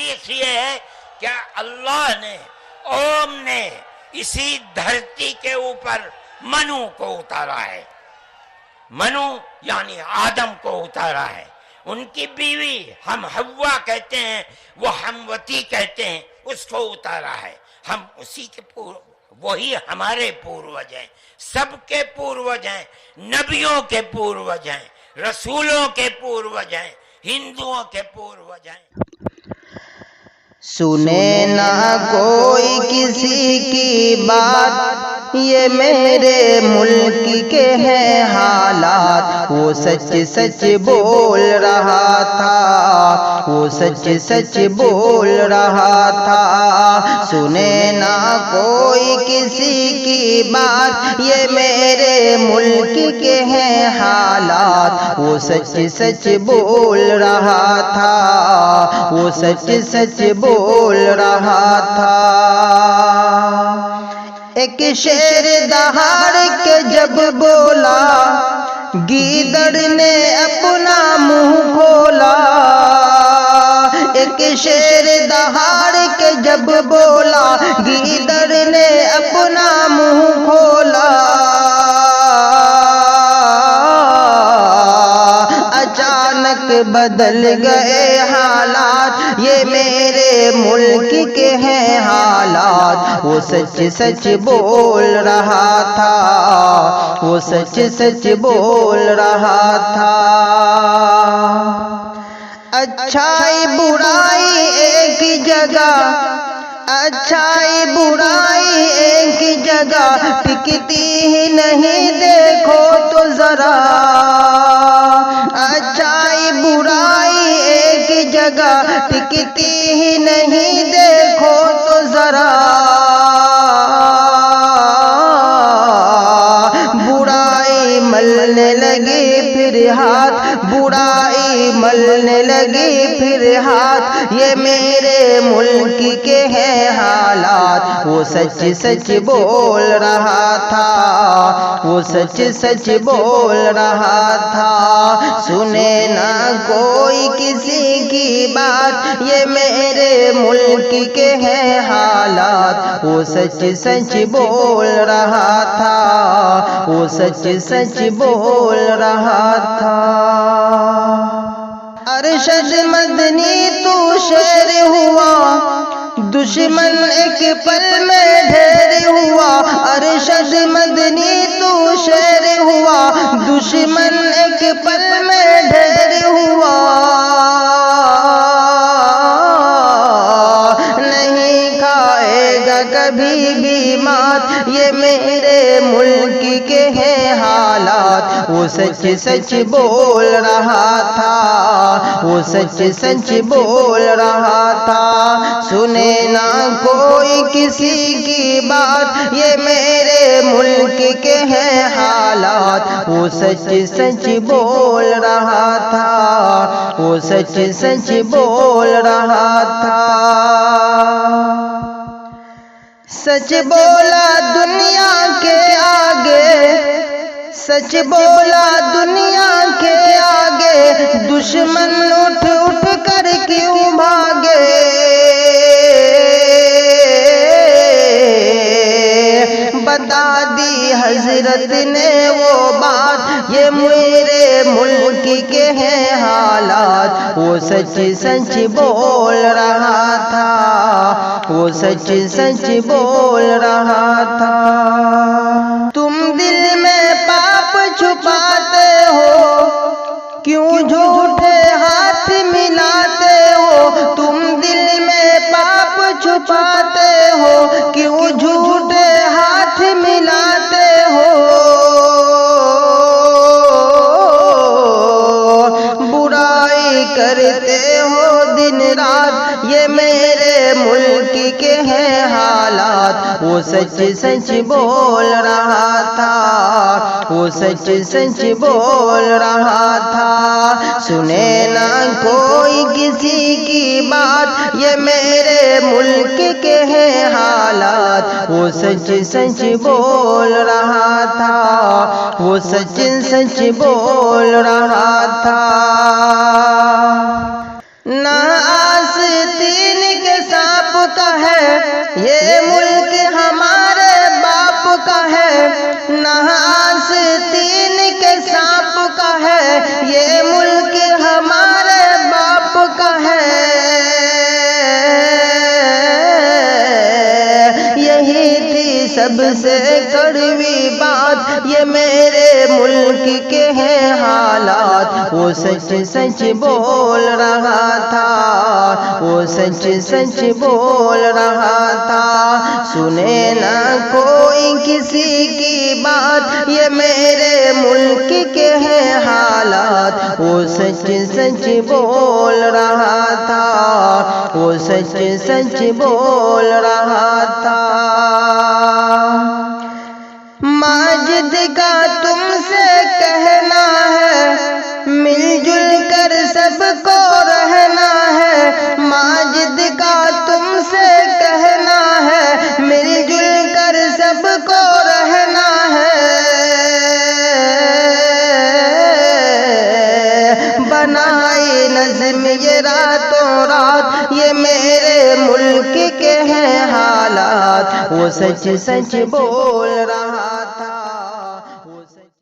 تاریخ یہ ہے کہ اللہ نے، اوم نے اسی دھرتی کے اوپر منو کو اتارا ہے. منو یعنی آدم کو اتارا ہے. ان کی بیوی ہم حوا کہتے ہیں، وہ ہموتی کہتے ہیں، اس کو اتارا ہے. ہم اسی کے وہی ہمارے پوروج ہیں، سب کے پوروج ہیں، نبیوں کے پوروج ہیں، رسولوں کے پوروج ہیں، ہندوؤں کے پوروج ہیں. سنے نہ کوئی کسی کی بات، یہ میرے ملک کے ہیں حالات. وہ سچ سچ بول رہا تھا، وہ سچ سچ بول رہا تھا. سنے نہ کوئی کسی کی بات، یہ میرے ملک کے ہیں حالات. وہ سچ سچ بول رہا تھا، وہ سچ سچ بول رہا تھا. ایک شیر دہاڑ کے جب بولا، گیدڑ نے اپنا منہ کھولا. ایک شیر دہاڑ کے جب بولا، گیدڑ نے اپنا منہ کھولا. اچانک بدل گئے حالات، یہ میرے ملک کے ہیں حالات. وہ سچ سچ بول رہا تھا، وہ سچ سچ بول رہا تھا. اچھائی برائی ایک جگہ، اچھائی برائی ایک جگہ، ٹکتی ہی نہیں دیکھو تو ذرا. اچھائی برائی ایک جگہ، ٹکتی ہی نہیں دیکھو تو ذرا. برائی ملنے لگی پھر ہاتھ، برائی ملنے لگی پھر ہاتھ. یہ میرے ملک کے ہیں حالات. وہ سچ سچ بول رہا تھا، وہ سچ سچ بول رہا تھا. سنے نہ کوئی کسی کی بات، یہ میرے ملک کے ہیں حالات. وہ سچ سچ بول رہا تھا، وہ سچ سچ بول رہا تھا. ارشد مدنی تو شیر ہوا، دشمن ایک پل میں ڈھیر ہوا. ارشد مدنی تو شیر ہوا، دشمن ایک پل میں ڈھیر ہوا. نہیں کھائے گا کبھی بھی مات، یہ میرے ملک کے ہیں حالات. وہ سچ سچ بول رہا تھا، وہ سچ سچ بول رہا تھا. سنے نہ کوئی کسی کی بات، یہ میرے ملک کے ہیں حالات. وہ سچ سچ بول رہا تھا، وہ سچ سچ بول رہا تھا. سچ بولا دنیا کے آگے، سچ بولا دنیا کے آگے، دشمن اٹھ اٹھ کر کیوں بھاگے. بتا دی حضرت نے وہ بات، یہ میرے ملک کے ہیں حالات. وہ سچ سچ بول رہا تھا، وہ سچ سچ بول رہا تھا. تم دل میں پاپ چھپاتے ہو، کیوں جھوٹے ہاتھ ملاتے ہو. تم دل میں پاپ چھپاتے ہو، کیوں جھوٹے ہاتھ ملاتے ہو. برائی کرتے ہو دن رات، یہ میرے ملک کے ہیں حالات. وہ سچ سچ بول رہا تھا، وہ سچ سچ بول رہا تھا. سنے نہ کوئی کسی کی بات، یہ میرے ملک کے ہیں حالات. وہ سچ سچ بول رہا تھا، وہ سچ سچ بول رہا تھا. نہ آستین کا ہے، یہ ملک ہمارے باپ کا ہے، نہ آستین کے سانپ کا ہے، یہ ملک ہمارے باپ کا ہے۔ یہی تھی سب سے کڑوی بات، یہ میرے ملک کے ہیں حالات۔ وہ سچ سچ بول رہا تھا، وہ سچ سچ بول رہا تھا، سنے نہ کوئی کسی کی بات، یہ میرے ملک کے ہیں حالات۔ وہ سچ سچ بول رہا تھا، وہ سچ سچ بول رہا تھا۔ ماجد کا تم سے کہنا ہے، مل جل کر سب کو رہنا ہے۔ ماجد کا تم سے کہنا ہے، مل جل کر سب کو رہنا ہے۔ بنائی نظم یہ راتوں رات، یہ میرے ملک کے ہیں حالات۔ وہ سچ سچ بول رہا